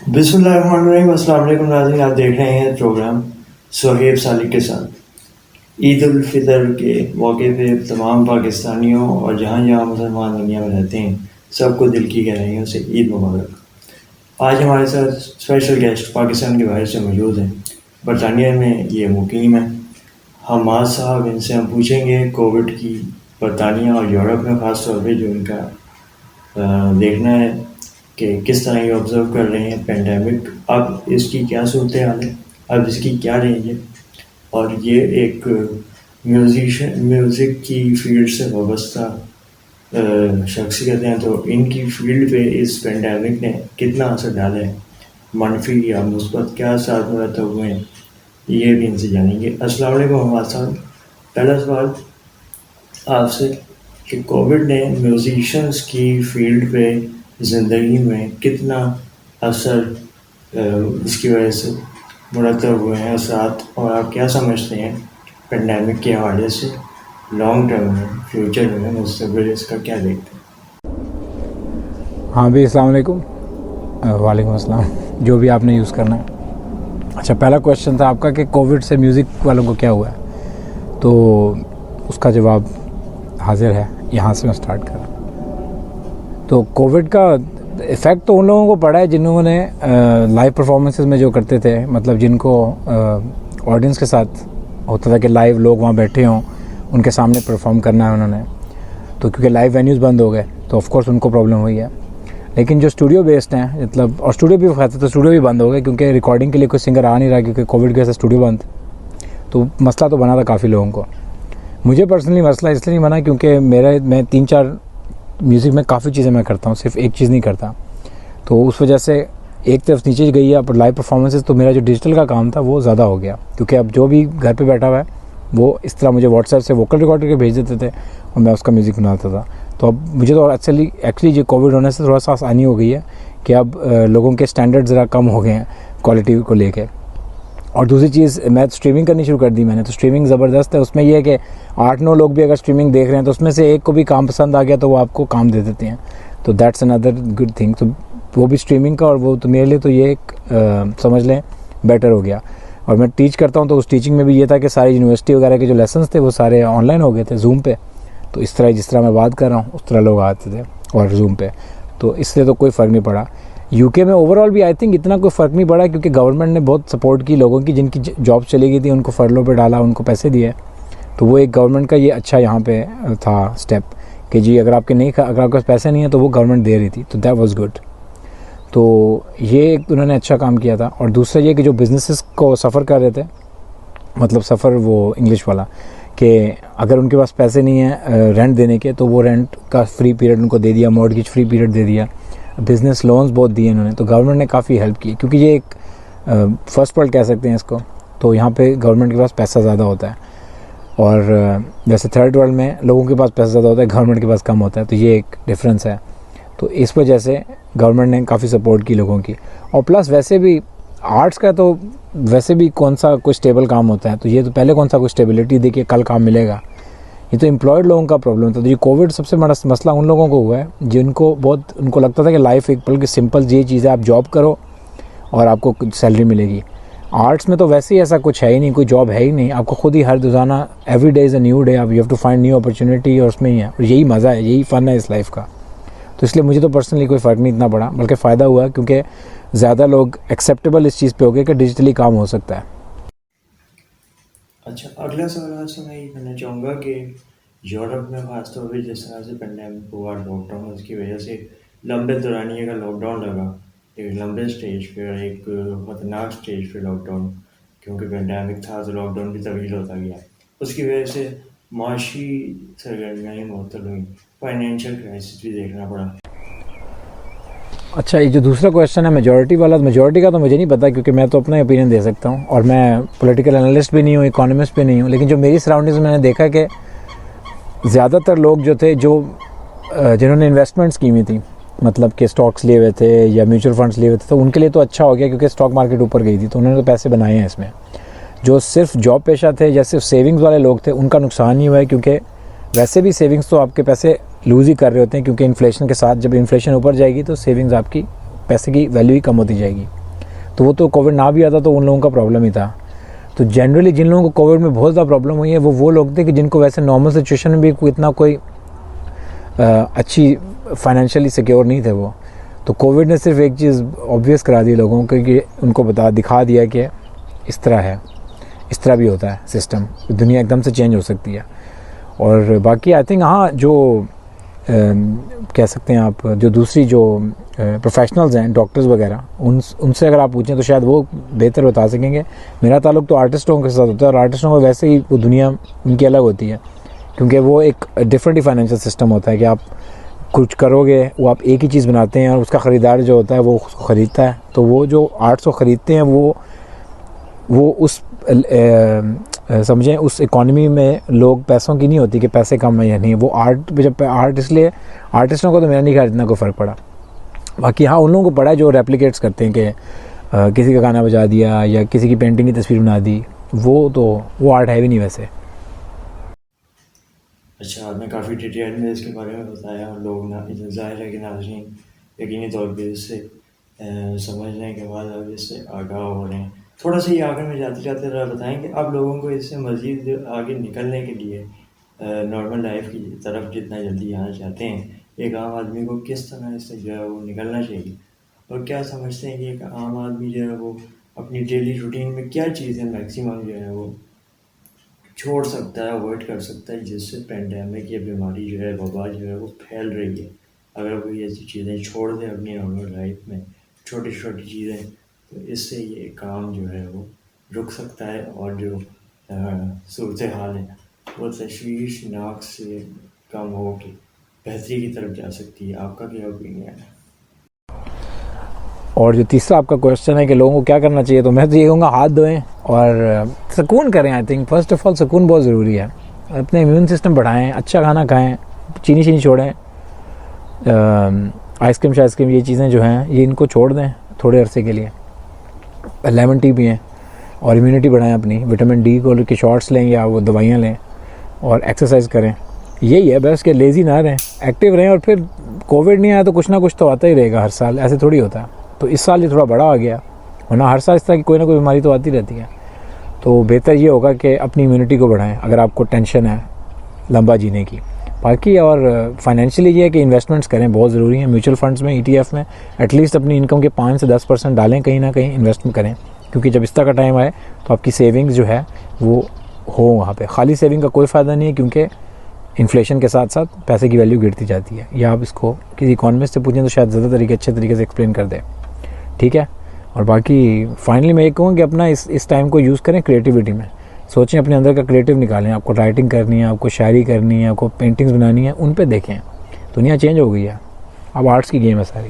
बिस्मिल्लाहिर्रहमानिर्रहीम। अस्सलाम वालेकुम नाज़रीन, आप देख रहे हैं प्रोग्राम सुहेब सालिक के साथ। ईद उल फितर के मौके पे तमाम पाकिस्तानियों और जहाँ जहाँ मुसलमान दुनिया में रहते हैं सबको दिल की गहराइयों से ईद मुबारक। आज हमारे साथ स्पेशल गेस्ट पाकिस्तान के बाहर से मौजूद हैं। बरतानिया में ये मुकीम है हमाद साहब। इनसे हम पूछेंगे कोविड की बरतानिया और यूरोप में ख़ास तौर पे जो इनका देखना है कि किस तरह ये ऑब्ज़र्व कर रहे हैं पेंडेमिक, अब इसकी क्या सूरत हाल है, अब इसकी क्या रेंज है। और ये एक म्यूज़िक की फील्ड से वाबस्ता शख्सियत हैं, तो इनकी फील्ड पे इस पेंडेमिक ने कितना असर डाला है, मनफी या मुस्बत क्या असर मुरतब हुए हैं, ये भी इनसे जानेंगे। अस्सलाम वालेकुम हमाद साहब। पहला सवाल आपसे कि कोविड ने म्यूजिशंस की फील्ड पे ज़िंदगी में कितना असर इसकी वजह से मुरतब हुए हैं असरात, और आप क्या समझते हैं पेंडेमिक के हवाले से लॉन्ग टर्म में, फ्यूचर में, मुस्तकबिल इसका क्या देखते हैं? हाँ भी, अस्सलाम वालेकुम। वालेकुम अस्सलाम। जो भी आपने यूज़ करना है। अच्छा, पहला क्वेश्चन था आपका कि कोविड से म्यूज़िक वालों को क्या हुआ है, तो उसका जवाब हाजिर है। यहाँ से मैं स्टार्ट करा। तो कोविड का इफ़ेक्ट तो उन लोगों को पड़ा है जिन्होंने लाइव परफॉर्मेंसेस में जो करते थे, मतलब जिनको ऑडियंस के साथ होता था कि लाइव लोग वहाँ बैठे हों, उनके सामने परफॉर्म करना है उन्होंने। तो क्योंकि लाइव वेन्यूज़ बंद हो गए तो ऑफ कोर्स उनको प्रॉब्लम हुई है। लेकिन जो स्टूडियो बेस्ड हैं, मतलब, और स्टूडियो भी कहते तो स्टूडियो भी बंद हो गए क्योंकि रिकॉर्डिंग के लिए कोई सिंगर आ नहीं रहा क्योंकि कोविड की वजह से स्टूडियो बंद। तो मसला तो बना था काफ़ी लोगों को। मुझे पर्सनली मसला इसलिए नहीं बना क्योंकि मैं 3-4 म्यूज़िक में काफ़ी चीज़ें मैं करता हूँ, सिर्फ एक चीज़ नहीं करता। तो उस वजह से एक तरफ नीचे गई है पर लाइव परफॉर्मेंसेस, तो मेरा जो डिजिटल का काम था वो ज़्यादा हो गया क्योंकि अब जो भी घर पे बैठा हुआ है वो इस तरह मुझे व्हाट्सएप से वोकल रिकॉर्ड करके भेज देते थे और मैं उसका म्यूज़िक बनाता था। तो अब मुझे तो एक्चुअली जो कोविड होने से थोड़ा सा आसानी हो गई है कि अब लोगों के स्टैंडर्ड ज़रा कम हो गए हैं क्वालिटी को लेके। और दूसरी चीज़, मैं स्ट्रीमिंग करनी शुरू कर दी मैंने, तो स्ट्रीमिंग ज़बरदस्त है। उसमें यह है कि 8-9 लोग भी अगर स्ट्रीमिंग देख रहे हैं तो उसमें से एक को भी काम पसंद आ गया तो वो आपको काम दे देते हैं। तो दैट्स अनदर गुड थिंग। तो वो भी स्ट्रीमिंग का, और वो तो मेरे लिए तो ये एक समझ लें बेटर हो गया। और मैं टीच करता हूँ तो उस टीचिंग में भी ये था कि सारी यूनिवर्सिटी वगैरह के जो लेसन्स थे वो सारे ऑनलाइन हो गए थे जूम पे। तो इस तरह जिस तरह मैं बात कर रहा हूँ उस तरह लोग आते थे और जूम पे, तो इसलिए तो कोई फ़र्क नहीं पड़ा। यूके में ओवरऑल भी आई थिंक इतना कोई फ़र्क नहीं पड़ा क्योंकि गवर्नमेंट ने बहुत सपोर्ट की लोगों की, जिनकी जॉब चली गई थी उनको फर्लो पे डाला, उनको पैसे दिए। तो वो एक गवर्नमेंट का ये अच्छा यहाँ पे था स्टेप कि जी अगर आपके पास पैसे नहीं है तो वो गवर्नमेंट दे रही थी, तो दैट वाज गुड। तो ये एक उन्होंने अच्छा काम किया था। और दूसरा ये कि जो बिजनेसेस को सफ़र कर रहे थे, मतलब सफ़र वो इंग्लिश वाला, कि अगर उनके पास पैसे नहीं है रेंट देने के तो वो रेंट का फ्री पीरियड उनको दे दिया, मॉर्गेज फ्री पीरियड दे दिया, बिज़नेस लोन्स बहुत दिए इन्होंने। तो गवर्नमेंट ने काफ़ी हेल्प की क्योंकि ये एक फर्स्ट वर्ल्ड कह सकते हैं इसको। तो यहाँ पे गवर्नमेंट के पास पैसा ज़्यादा होता है, और जैसे थर्ड वर्ल्ड में लोगों के पास पैसा ज़्यादा होता है, गवर्नमेंट के पास कम होता है। तो ये एक डिफरेंस है। तो इस वजह से गवर्नमेंट ने काफ़ी सपोर्ट की लोगों की। और प्लस वैसे भी आर्ट्स का तो वैसे भी कौन सा कोई स्टेबल काम होता है, तो ये तो पहले कौन सा कोई स्टेबिलिटी देखिए कल काम मिलेगा। ये तो एम्प्लॉयड लोगों का प्रॉब्लम था। तो ये कोविड सबसे बड़ा मसला उन लोगों को हुआ है जिनको उनको लगता था कि लाइफ एक पल की सिंपल ये चीज़ है, आप जॉब करो और आपको सैलरी मिलेगी। आर्ट्स में तो वैसे ही ऐसा कुछ है ही नहीं, कोई जॉब है ही नहीं, आपको खुद ही हर रोज़ाना every day is a new day, आप you have to find new opportunity, और उसमें ही है। और यही मज़ा है, यही फ़न है इस लाइफ का। तो इसलिए मुझे तो पर्सनली कोई फ़र्क नहीं इतना पड़ा, बल्कि फ़ायदा हुआ क्योंकि ज़्यादा लोग एक्सेप्टेबल इस चीज़ पे हो गए कि डिजिटली काम हो सकता है। अच्छा, अगला सवाल आपसे मैं ये करना चाहूँगा कि यूरोप में ख़ासतौर पर जिस तरह से पेंडेमिक हुआ, लॉकडाउन, उसकी वजह से लंबे दौरानिए का लॉकडाउन लगा, एक लंबे स्टेज पे और एक ख़तरनाक स्टेज पे लॉकडाउन, क्योंकि पेंडेमिक था तो लॉकडाउन भी तवील होता गया। उसकी वजह से माशी सरगर्मियाँ ही मुअत्तल हुई, फाइनेंशियल क्राइसिस भी देखना पड़ा। अच्छा, ये जो दूसरा क्वेश्चन है मेजॉरिटी वाला, मेजॉरिटी का तो मुझे नहीं पता क्योंकि मैं तो अपना ओपिनियन दे सकता हूँ और मैं पॉलिटिकल एनालिस्ट भी नहीं हूँ, इकोनॉमिस्ट भी नहीं हूँ। लेकिन जो मेरी सराउंडिंग्स में मैंने देखा कि ज़्यादातर लोग जो थे जिन्होंने इन्वेस्टमेंट्स की हुई थी, मतलब कि स्टॉक्स लिए हुए थे या म्यूचुअल फंड्स लिए हुए थे, तो उनके लिए तो अच्छा हो गया क्योंकि स्टॉक मार्केट ऊपर गई थी तो उन्होंने तो पैसे बनाए हैं इसमें। जो सिर्फ जॉब पेशा थे या सिर्फ सेविंग्स वाले लोग थे उनका नुकसान नहीं हुआ है क्योंकि वैसे भी सेविंग्स तो आपके पैसे लूज़ ही कर रहे होते हैं क्योंकि इन्फ्लेशन के साथ जब इन्फ्लेशन ऊपर जाएगी तो सेविंग्स आपकी पैसे की वैल्यू ही कम होती जाएगी। तो वो तो कोविड ना भी आता तो उन लोगों का प्रॉब्लम ही था। तो जनरली जिन लोगों को कोविड में बहुत ज़्यादा प्रॉब्लम हुई है वो लोग थे कि जिनको वैसे नॉर्मल सिचुएशन में भी इतना कोई अच्छी फाइनेंशियली सिक्योर नहीं थे वो। तो कोविड ने सिर्फ एक चीज़ ऑब्वियस करा दी लोगों को कि उनको दिखा दिया कि इस तरह है, इस तरह भी होता है सिस्टम, दुनिया एकदम से चेंज हो सकती है। और बाकी आई थिंक हाँ, जो कह सकते हैं आप, जो दूसरी जो प्रोफेशनल्स हैं, डॉक्टर्स वगैरह, उनसे अगर आप पूछें तो शायद वो बेहतर बता सकेंगे। मेरा ताल्लुक तो आर्टिस्टों के साथ होता है, और आर्टिस्टों को वैसे ही वो दुनिया उनकी अलग होती है, क्योंकि वो एक डिफरेंट ही फाइनेंशियल सिस्टम होता है कि आप कुछ करोगे, वो आप एक ही चीज़ बनाते हैं और उसका ख़रीदार जो होता है वो उसको ख़रीदता है। तो वो जो आर्ट्स को ख़रीदते हैं वो उस समझें उस इकॉनमी में लोग पैसों की नहीं होती कि पैसे कम है या नहीं। वो जब आर्ट, इसलिए आर्टिस्टों को तो मेरा नहीं ख्याल इतना कोई फ़र्क पड़ा। बाकी हाँ, उन लोगों को पड़ा है जो रेप्लिकेट्स करते हैं कि किसी का गाना बजा दिया या किसी की पेंटिंग की तस्वीर बना दी, वो आर्ट है भी नहीं वैसे। अच्छा, आपने काफ़ी डिटेल में इसके बारे में बताया, और लोग ना ज़ाहिर है कि नाज़रीन यकीनी तौर पे इससे समझने के बाद अब इससे आगाह हो रहे हैं। थोड़ा सा ये आगे में जाते जाते ज़रा बताएं कि आप लोगों को इससे मज़ीद आगे निकलने के लिए नॉर्मल लाइफ की तरफ जितना जल्दी आना चाहते हैं, एक आम आदमी को किस तरह इससे जो है वो निकलना चाहिए, और क्या समझते हैं कि एक आम आदमी जो है वो अपनी डेली रूटीन में क्या चीज़ें मैक्सिमम जो है वो छोड़ सकता है, अवॉइड कर सकता है, जिससे पेंडेमिक या बीमारी जो है, वबा जो है वो फैल रही है। अगर कोई ऐसी चीज़ें छोड़ दे अपनी नॉर्मल लाइफ में, छोटी छोटी चीज़ें, तो इससे ये काम जो है वो रुक सकता है, और जो सूरत हाल है वो तशवीशनाक से कम हो के बेहतरी की तरफ जा सकती है। आपका क्या ओपिनियन है? और जो तीसरा आपका क्वेश्चन है कि लोगों को क्या करना चाहिए, तो मैं तो ये कहूँगा हाथ धोएं और सुकून करें। I think first of all सुकून बहुत ज़रूरी है। अपने इम्यून सिस्टम बढ़ाएं, अच्छा खाना खाएं, चीनी छोड़ें, आइसक्रीम ये चीज़ें जो हैं ये इनको छोड़ दें थोड़े अरसे के लिए। लेमन टी पिएं और इम्यूनिटी बढ़ाएं अपनी, विटामिन डी के शॉट्स लें या वो दवाइयाँ लें, और एक्सरसाइज करें। यही है बस, कि लेज़ी ना रहें, एक्टिव रहें। और फिर कोविड नहीं आया तो कुछ ना कुछ तो आता ही रहेगा हर साल, ऐसे थोड़ी होता है। तो इस साल ये थोड़ा बड़ा आ गया, वरना हर साल इस तरह की कोई ना कोई बीमारी तो आती रहती है। तो बेहतर ये होगा कि अपनी इम्यूनिटी को बढ़ाएं अगर आपको टेंशन है लंबा जीने की। बाकी और फाइनेंशियली ये है कि इन्वेस्टमेंट्स करें, बहुत ज़रूरी है। म्यूचुअल फंड्स में, ETF में एटलीस्ट अपनी इनकम के 5 से 10% डालें, कहीं ना कहीं इन्वेस्ट करें, क्योंकि जब इस तरह का टाइम आए तो आपकी सेविंग्स जो है वो हो वहाँ पे। खाली सेविंग का कोई फ़ायदा नहीं है, क्योंकि इन्फ्लेशन के साथ साथ पैसे की वैल्यू गिरती जाती है। या आप इसको किसी इकॉनमिस्ट से पूछें तो शायद ज़्यादा अच्छे तरीके से एक्सप्लेन कर दे, ठीक है। और बाकी फाइनली मैं ये कहूँ कि अपना इस टाइम को यूज़ करें क्रिएटिविटी में। सोचें, अपने अंदर का क्रिएटिव निकालें। आपको राइटिंग करनी है, आपको शायरी करनी है, आपको पेंटिंग्स बनानी है, उन पे देखें। दुनिया चेंज हो गई है, अब आर्ट्स की गेम है सारी।